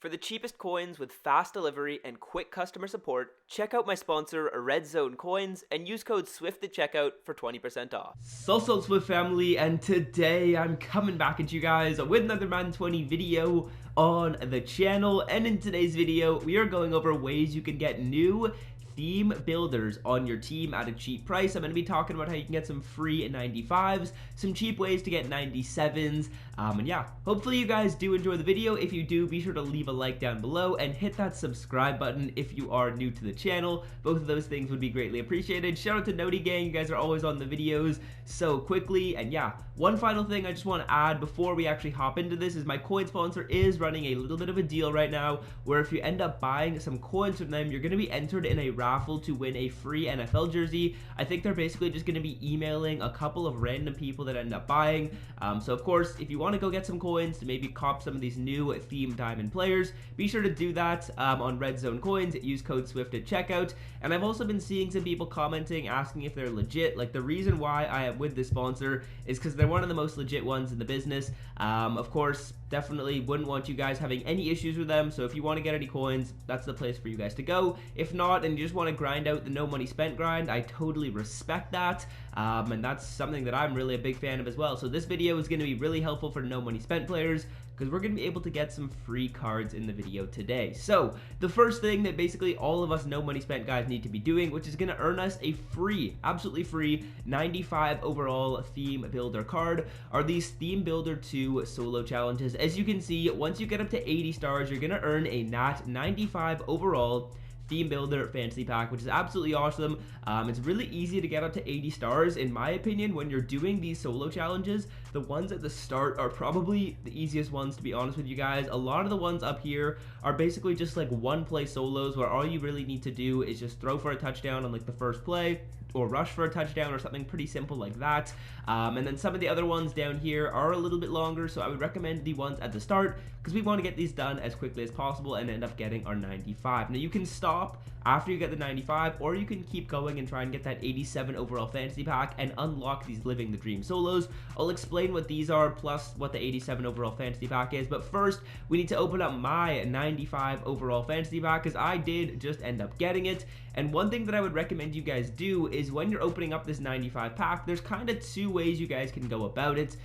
For the cheapest coins with fast delivery and quick customer support, check out my sponsor, Red Zone Coins, and use code SWIFT at checkout for 20% off. So Swift family, and today I'm coming back at you guys with another Madden 20 video on the channel. And in today's video, we are going over ways you can get new theme builders on your team at a cheap price. I'm going to be talking about how you can get some free 95s, some cheap ways to get 97s, and yeah, hopefully you guys do enjoy the video. If you do, be sure to leave a like down below and hit that subscribe button if you are new to the channel. Both of those things would be greatly appreciated. Shout out to Noti Gang, you guys are always on the videos so quickly. And yeah, one final thing I just want to add before we actually hop into this is my coin sponsor is running a little bit of a deal right now where if you end up buying some coins from them, you're going to be entered in a raffle to win a free NFL jersey. I think they're basically just going to be emailing a couple of random people that end up buying. So of course, if you want to go get some coins to maybe cop some of these new theme diamond players, be sure to do that on Red Zone Coins. Use code SWIFT at checkout. And I've also been seeing some people commenting asking if they're legit. Like, the reason why I am with this sponsor is because they're one of the most legit ones in the business. Of course, definitely wouldn't want you guys having any issues with them. So if you want to get any coins, that's the place for you guys to go. If not, and you just want to grind out the no money spent grind, I totally respect that. And that's something that I'm really a big fan of as well. So this video is going to be really helpful for no money spent players, because we're going to be able to get some free cards in the video today. So the first thing that basically all of us no money spent guys need to be doing, which is going to earn us a free, absolutely free 95 overall theme builder card, are these theme builder 2 solo challenges. As you can see, once you get up to 80 stars, you're going to earn a nat 95 overall theme builder fantasy pack, which is absolutely awesome. It's really easy to get up to 80 stars in my opinion when you're doing these solo challenges. The ones at the start are probably the easiest ones, to be honest with you guys. A lot of the ones up here are basically just like one play solos where all you really need to do is just throw for a touchdown on like the first play, or rush for a touchdown, or something pretty simple like that. And then some of the other ones down here are a little bit longer, so I would recommend the ones at the start because we want to get these done as quickly as possible and end up getting our 95. Now you can stop after you get the 95, or you can keep going and try and get that 87 overall fantasy pack and unlock these living the dream solos. I'll explain what these are plus what the 87 overall fantasy pack is, but first we need to open up my 95 overall fantasy pack because I did just end up getting it. And one thing that I would recommend you guys do is when you're opening up this 95 pack, there's kind of two ways you guys can go about it.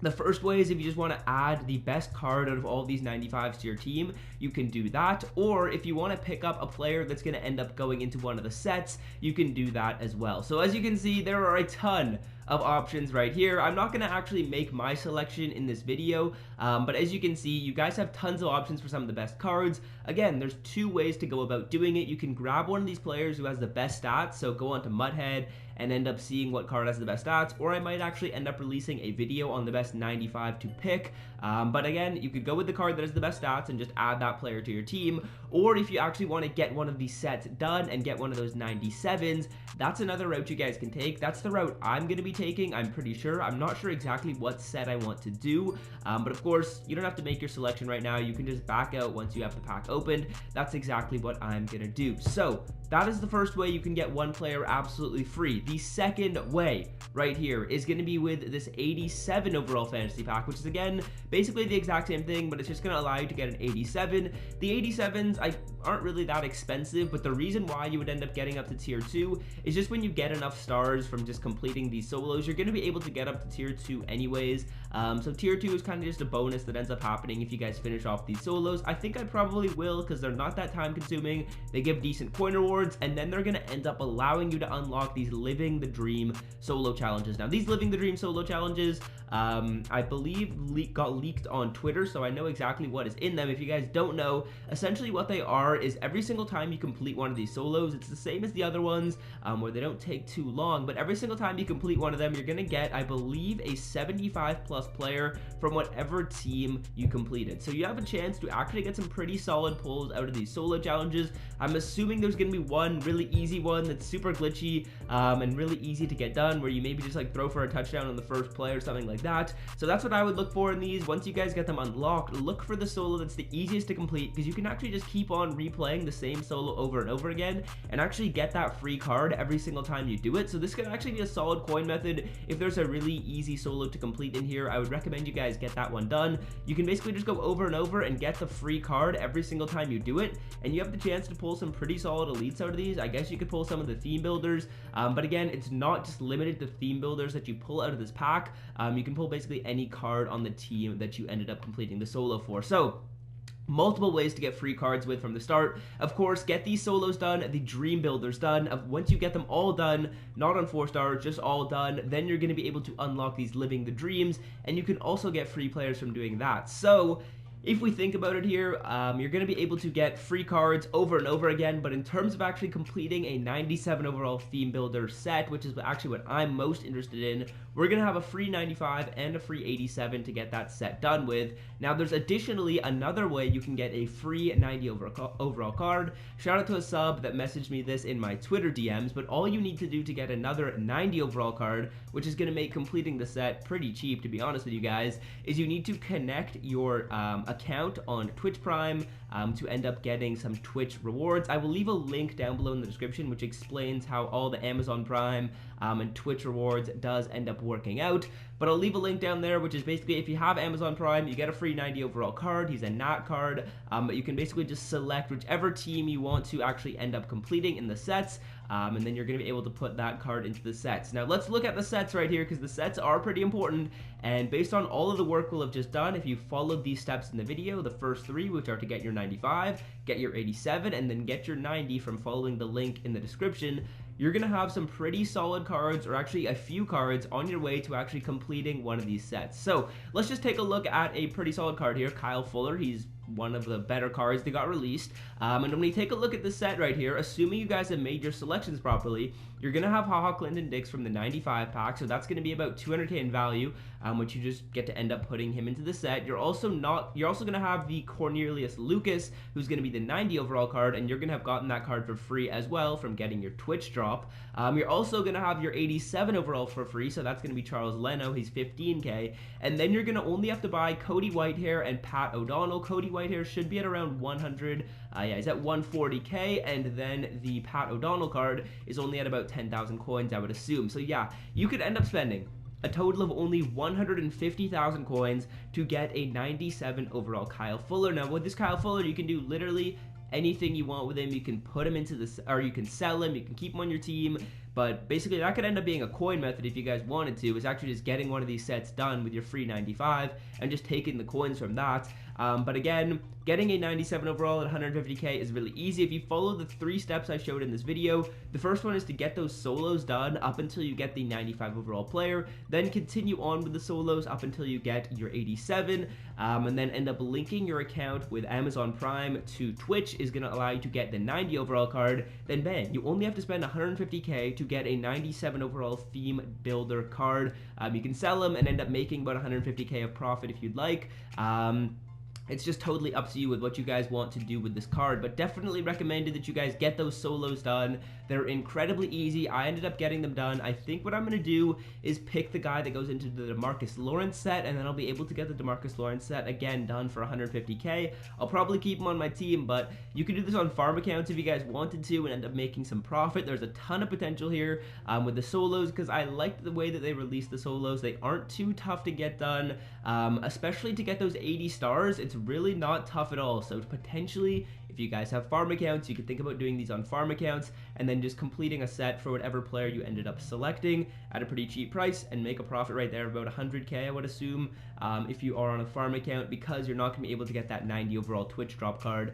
The first way is if you just want to add the best card out of all these 95s to your team, you can do that. Or if you want to pick up a player that's going to end up going into one of the sets, you can do that as well. So as you can see, there are a ton of options right here. I'm not going to actually make my selection in this video, but as you can see, you guys have tons of options for some of the best cards. Again, there's two ways to go about doing it. You can grab one of these players who has the best stats, so go onto Mudhead and end up seeing what card has the best stats, or I might actually end up releasing a video on the best 95 to pick. But again, you could go with the card that has the best stats and just add that player to your team, or if you actually want to get one of these sets done and get one of those 97s, that's another route you guys can take. That's the route I'm going to be taking, I'm pretty sure. I'm not sure exactly what set I want to do, but of course, you don't have to make your selection right now. You can just back out once you have the pack opened. That's exactly what I'm going to do. So that is the first way you can get one player absolutely free. The second way right here is going to be with this 87 overall fantasy pack, which is again basically the exact same thing, but it's just going to allow you to get an 87. The 87s aren't really that expensive, but the reason why you would end up getting up to tier 2 is just when you get enough stars from just completing these solos, you're going to be able to get up to tier 2 anyways. So tier 2 is kind of just a bonus that ends up happening if you guys finish off these solos. I think I probably will because they're not that time consuming. They give decent coin rewards, and then they're going to end up allowing you to unlock these living the dream solo challenges. Now these living the dream solo challenges, I believe got leaked on Twitter, so I know exactly what is in them. If you guys don't know, essentially what they are is every single time you complete one of these solos, it's the same as the other ones where they don't take too long, but every single time you complete one of them, you're going to get, I believe, a 75 plus player from whatever team you completed. So you have a chance to actually get some pretty solid pulls out of these solo challenges. I'm assuming there's going to be one really easy one that's super glitchy and really easy to get done, where you maybe just like throw for a touchdown on the first play or something like that. So that's what I would look for in these. Once you guys get them unlocked, look for the solo that's the easiest to complete, because you can actually just keep on replaying the same solo over and over again and actually get that free card every single time you do it. So this could actually be a solid coin method if there's a really easy solo to complete in here. here. I would recommend you guys get that one done. You can basically just go over and over and get the free card every single time you do it, and you have the chance to pull some pretty solid elites out of these. I guess you could pull some of the theme builders, but again, it's not just limited to theme builders that you pull out of this pack. You can pull basically any card on the team that you ended up completing the solo for. So multiple ways to get free cards with from the start. Of course, get these solos done, the dream builders done. Once you get them all done, not on 4 stars, just all done, then you're going to be able to unlock these living the dreams, and you can also get free players from doing that. So if we think about it here, you're going to be able to get free cards over and over again, but in terms of actually completing a 97 overall theme builder set, which is actually what I'm most interested in, we're going to have a free 95 and a free 87 to get that set done with. Now, there's additionally another way you can get a free 90 overall card. Shout out to a sub that messaged me this in my Twitter DMs, but all you need to do to get another 90 overall card, which is going to make completing the set pretty cheap, to be honest with you guys, is you need to connect your account on Twitch Prime to end up getting some Twitch rewards. I will leave a link down below in the description which explains how all the Amazon Prime and Twitch rewards does end up working out, but I'll leave a link down there, which is basically if you have Amazon Prime, you get a free 90 overall card. He's a Nat card, but you can basically just select whichever team you want to actually end up completing in the sets, and then you're going to be able to put that card into the sets. Now let's look at the sets right here, because the sets are pretty important, and based on all of the work we'll have just done, if you followed these steps in the video, the first 3, which are to get your 95, get your 87, and then get your 90 from following the link in the description, you're going to have some pretty solid cards, or actually a few cards, on your way to actually completing one of these sets. So let's just take a look at a pretty solid card here, Kyle Fuller. He's one of the better cards that got released, and when we take a look at the set right here, assuming you guys have made your selections properly, you're going to have HaHa Clinton Dix from the 95 pack, so that's going to be about 200k in value, which you just get to end up putting him into the set. You're also going to have the Cornelius Lucas, who's going to be the 90 overall card, and you're going to have gotten that card for free as well from getting your Twitch drop. You're also going to have your 87 overall for free, so that's going to be Charles Leno. He's 15k, and then you're going to only have to buy Cody Whitehair and Pat O'Donnell. Cody Whitehair should be at around 100. Yeah, he's at 140k, and then the Pat O'Donnell card is only at about 10,000 coins, I would assume. So yeah, you could end up spending a total of only 150,000 coins to get a 97 overall Kyle Fuller. Now, with this Kyle Fuller, you can do literally anything you want with him. You can put him into this, or you can sell him, you can keep him on your team, but basically that could end up being a coin method if you guys wanted to, is actually just getting one of these sets done with your free 95 and just taking the coins from that. But again, getting a 97 overall at 150k is really easy if you follow the 3 steps I showed in this video. The first one is to get those solos done up until you get the 95 overall player, then continue on with the solos up until you get your 87, and then end up linking your account with Amazon Prime to Twitch is going to allow you to get the 90 overall card. Then bang, you only have to spend 150k to get a 97 overall theme builder card. You can sell them and end up making about 150k of profit if you'd like. It's just totally up to you with what you guys want to do with this card, but definitely recommended that you guys get those solos done. They're incredibly easy. I ended up getting them done. I think what I'm going to do is pick the guy that goes into the DeMarcus Lawrence set, and then I'll be able to get the DeMarcus Lawrence set again done for 150k. I'll probably keep him on my team, but you can do this on farm accounts if you guys wanted to and end up making some profit. There's a ton of potential here with the solos, because I liked the way that they released the solos. They aren't too tough to get done, especially to get those 80 stars. It's really not tough at all. So potentially, if you guys have farm accounts, you could think about doing these on farm accounts and then just completing a set for whatever player you ended up selecting at a pretty cheap price and make a profit right there of about 100k, I would assume, if you are on a farm account, because you're not going to be able to get that 90 overall Twitch drop card.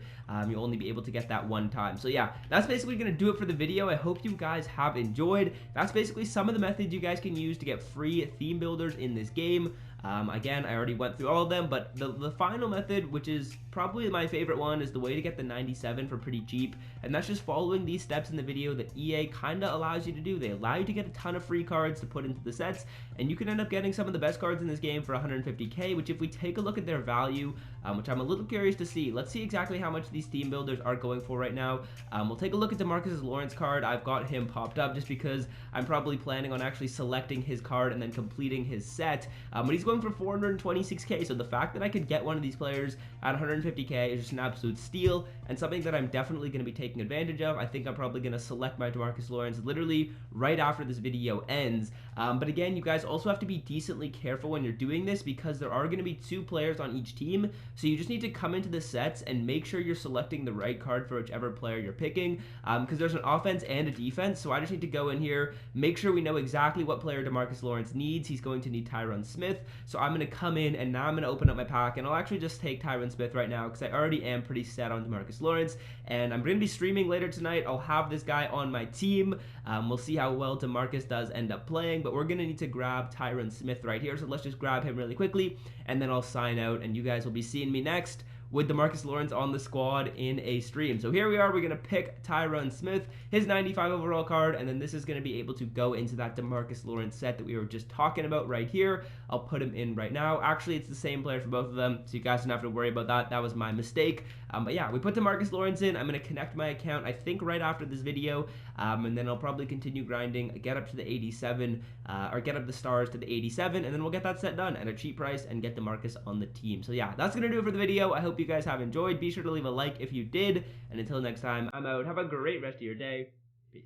You'll only be able to get that one time. So yeah, that's basically going to do it for the video. I hope you guys have enjoyed. That's basically some of the methods you guys can use to get free theme builders in this game. Again, I already went through all of them, but the final method, which is probably my favorite one, is the way to get the 97 for pretty cheap, and that's just following these steps in the video that EA kind of allows you to do. They allow you to get a ton of free cards to put into the sets, and you can end up getting some of the best cards in this game for 150k, which if we take a look at their value, which I'm a little curious to see. Let's see exactly how much these team builders are going for right now. We'll take a look at DeMarcus Lawrence card. I've got him popped up just because I'm probably planning on actually selecting his card and then completing his set. But he's going for 426k, so the fact that I could get one of these players at 150k is just an absolute steal, and something that I'm definitely going to be taking advantage of. I think I'm probably going to select my DeMarcus Lawrence literally right after this video ends. But again, you guys also have to be decently careful when you're doing this because there are going to be 2 players on each team, so you just need to come into the sets and make sure you're selecting the right card for whichever player you're picking, because there's an offense and a defense. So I just need to go in here, make sure we know exactly what player DeMarcus Lawrence needs. He's going to need Tyron Smith, so I'm going to come in and now I'm going to open up my pack, and I'll actually just take Tyron Smith right now because I already am pretty set on DeMarcus Lawrence, and I'm going to be streaming later tonight. I'll have this guy on my team. We'll see how well DeMarcus does end up playing, but we're going to need to grab Tyron Smith right here, so let's just grab him really quickly, and then I'll sign out, and you guys will be seeing me next with DeMarcus Lawrence on the squad in a stream. So here we are, we're going to pick Tyron Smith, his 95 overall card, and then this is going to be able to go into that DeMarcus Lawrence set that we were just talking about right here. I'll put him in right now. Actually, it's the same player for both of them, so you guys don't have to worry about that. That was my mistake. But yeah, we put DeMarcus Lawrence in. I'm going to connect my account, I think, right after this video, and then I'll probably continue grinding, get up to the 87, or get up the stars to the 87, and then we'll get that set done at a cheap price and get DeMarcus on the team. So yeah, that's going to do it for the video. I hope you guys have enjoyed. Be sure to leave a like if you did, and until next time, I'm out. Have a great rest of your day. Peace.